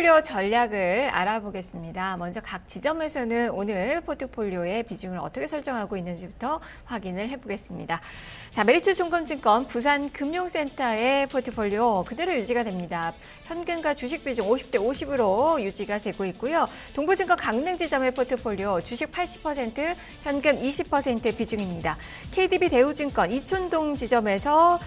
포트폴리오 전략을 알아보겠습니다. 먼저 각 지점에서는 오늘 포트폴리오의 비중을 어떻게 설정하고 있는지부터 확인을 해보겠습니다. 자, 메리츠 송금증권 부산금융센터의 포트폴리오 그대로 유지가 됩니다. 현금과 주식 비중 50대 50으로 유지가 되고 있고요. 동부증권 강릉지점의 포트폴리오 주식 80%, 현금 20% 비중입니다. KDB 대우증권 이촌동 지점에서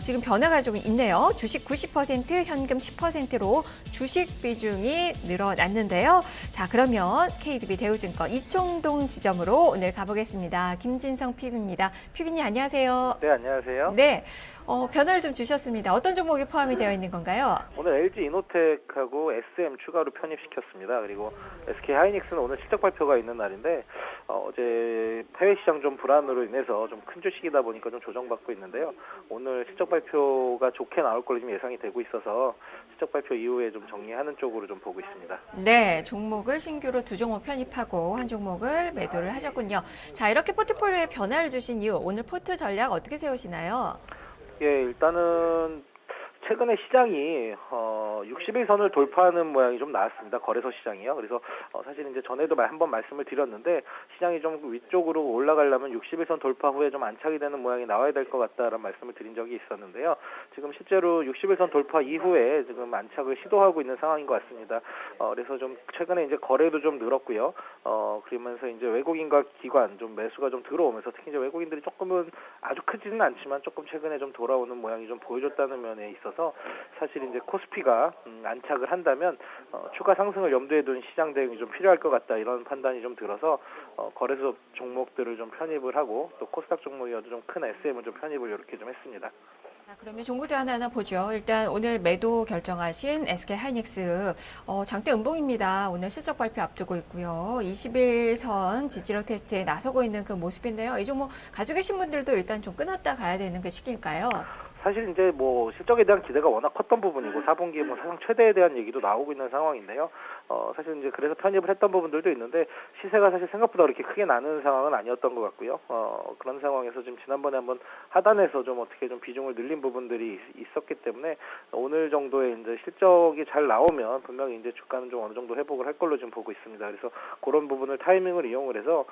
지금 변화가 좀 있네요. 주식 90%, 현금 10%로 주식 비중이 늘어났는데요. 자, 그러면 KDB 대우증권 이촌동 지점으로 오늘 가보겠습니다. 김진성 PB입니다. PB님 안녕하세요. 네, 안녕하세요. 네, 변화를 좀 주셨습니다. 어떤 종목이 포함이 되어 있는 건가요? 오늘 LG 이노텍하고 SM 추가로 편입시켰습니다. 그리고 SK 하이닉스는 오늘 실적 발표가 있는 날인데 어제 해외 시장 좀 불안으로 인해서 좀 큰 주식이다 보니까 좀 조정받고 있는데요. 오늘 실적 발표가 좋게 나올 걸로 지금 예상이 되고 있어서 실적 발표 이후에 좀 정리하는 쪽으로 좀 보고 있습니다. 네, 종목을 신규로 두 종목 편입하고 한 종목을 매도를 하셨군요. 자, 이렇게 포트폴리오에 변화를 주신 이유, 오늘 포트 전략 어떻게 세우시나요? 예, 일단은 최근에 시장이 60일선을 돌파하는 모양이 좀 나왔습니다. 거래소 시장이요. 그래서 사실 이제 전에도 한번 말씀을 드렸는데 시장이 좀 위쪽으로 올라가려면 60일선 돌파 후에 좀 안착이 되는 모양이 나와야 될 것 같다라는 말씀을 드린 적이 있었는데요. 지금 실제로 60일선 돌파 이후에 지금 안착을 시도하고 있는 상황인 것 같습니다. 그래서 좀 최근에 이제 거래도 좀 늘었고요. 그러면서 이제 외국인과 기관 좀 매수가 좀 들어오면서 특히 이제 외국인들이 조금은 아주 크지는 않지만 조금 최근에 좀 돌아오는 모양이 좀 보여줬다는 면에 있어서 사실 이제 코스피가 안착을 한다면 추가 상승을 염두에 둔 시장 대응이 좀 필요할 것 같다 이런 판단이 좀 들어서 거래소 종목들을 좀 편입을 하고 또 코스닥 종목이어도 좀 큰 SM을 좀 편입을 이렇게 좀 했습니다. 자, 그러면 종목도 하나하나 보죠. 일단 오늘 매도 결정하신 SK 하이닉스 장대 음봉입니다. 오늘 실적 발표 앞두고 있고요. 21선 지지력 테스트에 나서고 있는 그 모습인데요. 이 종목 가지고 계신 분들도 일단 좀 끊었다 가야 되는 그 시기일까요? 사실 이제 뭐 실적에 대한 기대가 워낙 컸던 부분이고 4분기에 뭐 사상 최대에 대한 얘기도 나오고 있는 상황인데요. 사실 이제 그래서 편입을 했던 부분들도 있는데 시세가 사실 생각보다 그렇게 크게 나는 상황은 아니었던 것 같고요. 그런 상황에서 지금 지난번에 한번 하단에서 좀 어떻게 좀 비중을 늘린 부분들이 있었기 때문에 오늘 정도의 이제 실적이 잘 나오면 분명히 이제 주가는 좀 어느 정도 회복을 할 걸로 지금 보고 있습니다. 그래서 그런 부분을 타이밍을 이용을 해서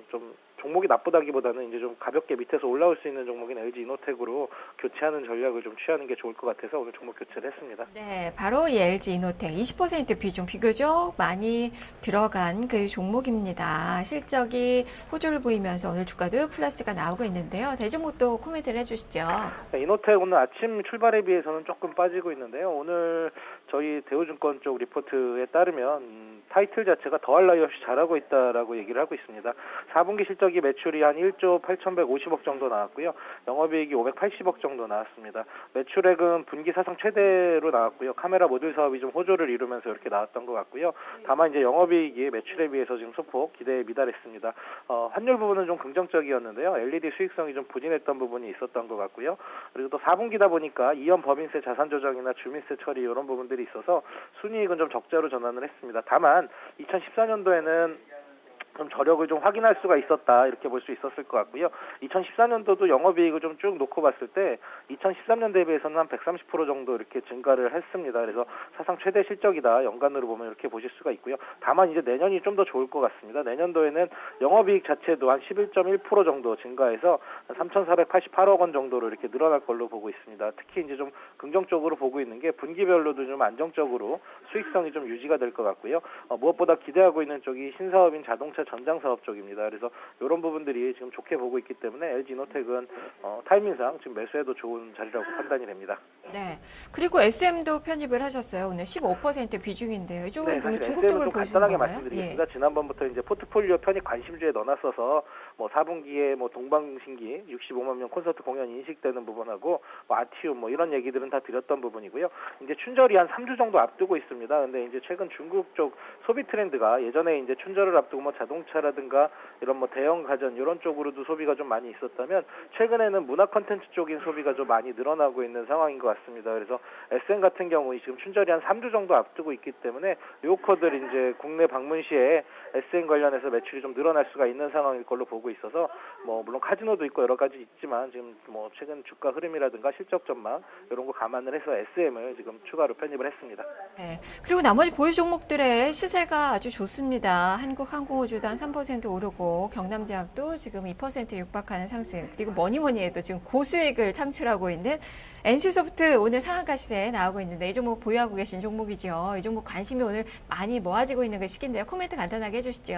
좀 종목이 나쁘다기보다는 이제 좀 가볍게 밑에서 올라올 수 있는 종목인 LG 이노텍으로 교체하는 전략을 좀 취하는 게 좋을 것 같아서 오늘 종목 교체를 했습니다. 네, 바로 이 LG 이노텍 20% 비중 비교적 많이 들어간 그 종목입니다. 실적이 호조를 보이면서 오늘 주가도 플러스가 나오고 있는데요. 자, 이 종목도 코멘트를 해주시죠. 네, 이노텍 오늘 아침 출발에 비해서는 조금 빠지고 있는데요. 오늘 저희 대우증권 쪽 리포트에 따르면 타이틀 자체가 더할 나위 없이 잘하고 있다라고 얘기를 하고 있습니다. 4분기 실적이 매출이 한 1조 8,150억 정도 나왔고요. 영업이익이 580억 정도 나왔습니다. 매출액은 분기 사상 최대로 나왔고요. 카메라 모듈 사업이 좀 호조를 이루면서 이렇게 나왔던 것 같고요. 다만 이제 영업이익이 매출에 비해서 지금 소폭 기대에 미달했습니다. 환율 부분은 좀 긍정적이었는데요. LED 수익성이 좀 부진했던 부분이 있었던 것 같고요. 그리고 또 4분기다 보니까 이연 법인세 자산 조정이나 주민세 처리 이런 부분들이 있어서 순이익은 좀 적자로 전환을 했습니다. 다만 2014년도에는 좀 저력을 좀 확인할 수가 있었다 이렇게 볼 수 있었을 것 같고요. 2014년도도 영업이익을 좀 쭉 놓고 봤을 때 2013년 대비해서는 한 130% 정도 이렇게 증가를 했습니다. 그래서 사상 최대 실적이다 연간으로 보면 이렇게 보실 수가 있고요. 다만 이제 내년이 좀 더 좋을 것 같습니다. 내년도에는 영업이익 자체도 한 11.1% 정도 증가해서 3,488억 원 정도로 이렇게 늘어날 걸로 보고 있습니다. 특히 이제 좀 긍정적으로 보고 있는 게 분기별로도 좀 안정적으로 수익성이 좀 유지가 될 것 같고요. 무엇보다 기대하고 있는 쪽이 신사업인 자동차 전장 사업 쪽입니다. 그래서 이런 부분들이 지금 좋게 보고 있기 때문에 LG 이노텍은 타이밍상 지금 매수해도 좋은 자리라고 판단이 됩니다. 네. 그리고 SM도 편입을 하셨어요. 오늘 15% 비중인데요. 이쪽은 네, 보면 사실 중국 쪽을 좀 보시는 간단하게 건가요? 말씀드리겠습니다. 지난번부터 이제 포트폴리오 편입 관심주에 넣어놨어서 뭐 4분기에 뭐 동방신기 65만 명 콘서트 공연 인식되는 부분하고 뭐 아티움 뭐 이런 얘기들은 다 드렸던 부분이고요. 이제 춘절이 한 3주 정도 앞두고 있습니다. 근데 이제 최근 중국 쪽 소비 트렌드가 예전에 이제 춘절을 앞두고 뭐 자동차 자동차라든가 이런 뭐 대형 가전 이런 쪽으로도 소비가 좀 많이 있었다면 최근에는 문화 콘텐츠 쪽인 소비가 좀 많이 늘어나고 있는 상황인 것 같습니다. 그래서 SM 같은 경우 지금 춘절이 한 3주 정도 앞두고 있기 때문에 요커들이 이제 국내 방문 시에 SM 관련해서 매출이 좀 늘어날 수가 있는 상황일 걸로 보고 있어서 뭐 물론 카지노도 있고 여러 가지 있지만 지금 뭐 최근 주가 흐름이라든가 실적 전망 이런 거 감안을 해서 SM을 지금 추가로 편입을 했습니다. 네. 그리고 나머지 보유 종목들의 시세가 아주 좋습니다. 한국항공우주도 한 3% 오르고 경남제약도 지금 2% 육박하는 상승. 그리고 뭐니 해도 지금 고수익을 창출하고 있는 NC소프트 오늘 상한가 시세에 나오고 있는데 이 종목 보유하고 계신 종목이죠. 이 종목 관심이 오늘 많이 모아지고 있는 그 시기인데요. 코멘트 간단하게 해주시죠.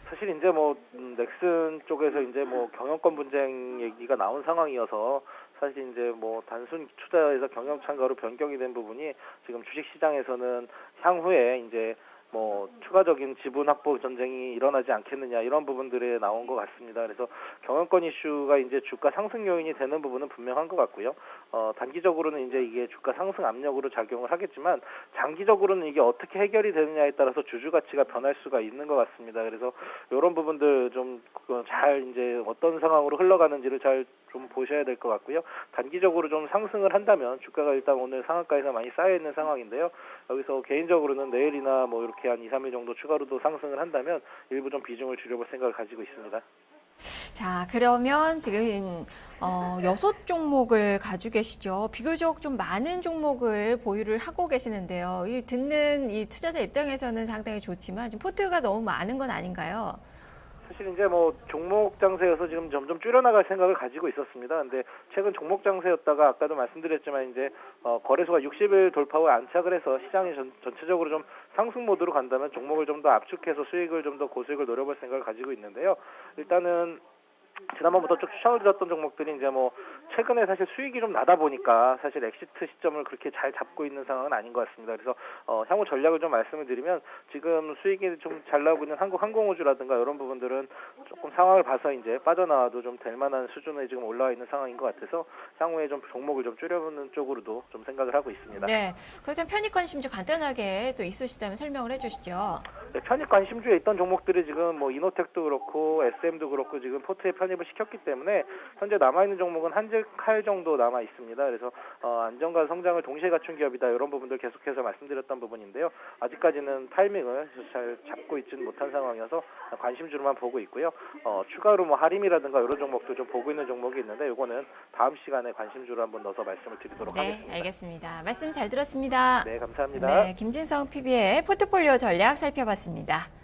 사실 이제 뭐 넥슨 쪽에서 이제 뭐 경영권 분쟁 얘기가 나온 상황이어서 사실 이제 뭐 단순 투자에서 경영 참가로 변경이 된 부분이 지금 주식 시장에서는 향후에 이제 뭐 추가적인 지분 확보 전쟁이 일어나지 않겠느냐 이런 부분들에 나온 것 같습니다. 그래서 경영권 이슈가 이제 주가 상승 요인이 되는 부분은 분명한 것 같고요. 단기적으로는 이제 이게 주가 상승 압력으로 작용을 하겠지만 장기적으로는 이게 어떻게 해결이 되느냐에 따라서 주주 가치가 변할 수가 있는 것 같습니다. 그래서 이런 부분들 좀 잘 이제 어떤 상황으로 흘러가는지를 잘 좀 보셔야 될 것 같고요. 단기적으로 좀 상승을 한다면 주가가 일단 오늘 상한가에서 많이 쌓여 있는 상황인데요. 여기서 개인적으로는 내일이나 뭐 이렇게 한 2, 3일 정도 추가로도 상승을 한다면 일부 좀 비중을 줄여볼 생각을 가지고 있습니다. 자, 그러면 지금 6종목을 가지고 계시죠. 비교적 좀 많은 종목을 보유를 하고 계시는데요. 이 듣는 이 투자자 입장에서는 상당히 좋지만 지금 포트가 너무 많은 건 아닌가요? 사실 이제 뭐 종목 장세여서 지금 점점 줄여나갈 생각을 가지고 있었습니다. 근데 최근 종목 장세였다가 아까도 말씀드렸지만 이제 거래소가 60일 돌파 후에 안착을 해서 시장이 전체적으로 좀 상승 모드로 간다면 종목을 좀 더 압축해서 수익을 좀 더 고수익을 노려볼 생각을 가지고 있는데요. 일단은 지난번부터 쭉 추천을 드렸던 종목들이 이제 뭐 최근에 사실 수익이 좀 나다 보니까 사실 엑시트 시점을 그렇게 잘 잡고 있는 상황은 아닌 것 같습니다. 그래서 향후 전략을 좀 말씀을 드리면 지금 수익이 좀 잘 나오고 있는 한국항공우주라든가 이런 부분들은 조금 상황을 봐서 이제 빠져나와도 좀 될 만한 수준에 지금 올라와 있는 상황인 것 같아서 향후에 좀 종목을 좀 줄여보는 쪽으로도 좀 생각을 하고 있습니다. 네. 그렇다면 편입 관심 좀 간단하게 또 있으시다면 설명을 해주시죠. 네, 편입 관심주에 있던 종목들이 지금 뭐 이노텍도 그렇고 SM도 그렇고 지금 포트에 편입을 시켰기 때문에 현재 남아있는 종목은 한지 칼 정도 남아 있습니다. 그래서 안정과 성장을 동시에 갖춘 기업이다 이런 부분들 계속해서 말씀드렸던 부분인데요. 아직까지는 타이밍을 잘 잡고 있지는 못한 상황이어서 관심주로만 보고 있고요. 추가로 뭐 하림이라든가 이런 종목도 좀 보고 있는 종목이 있는데 이거는 다음 시간에 관심주로 한번 넣어서 말씀을 드리도록 네, 하겠습니다. 알겠습니다. 말씀 잘 들었습니다. 네, 감사합니다. 네, 김진성 PB의 포트폴리오 전략 살펴봤습니다.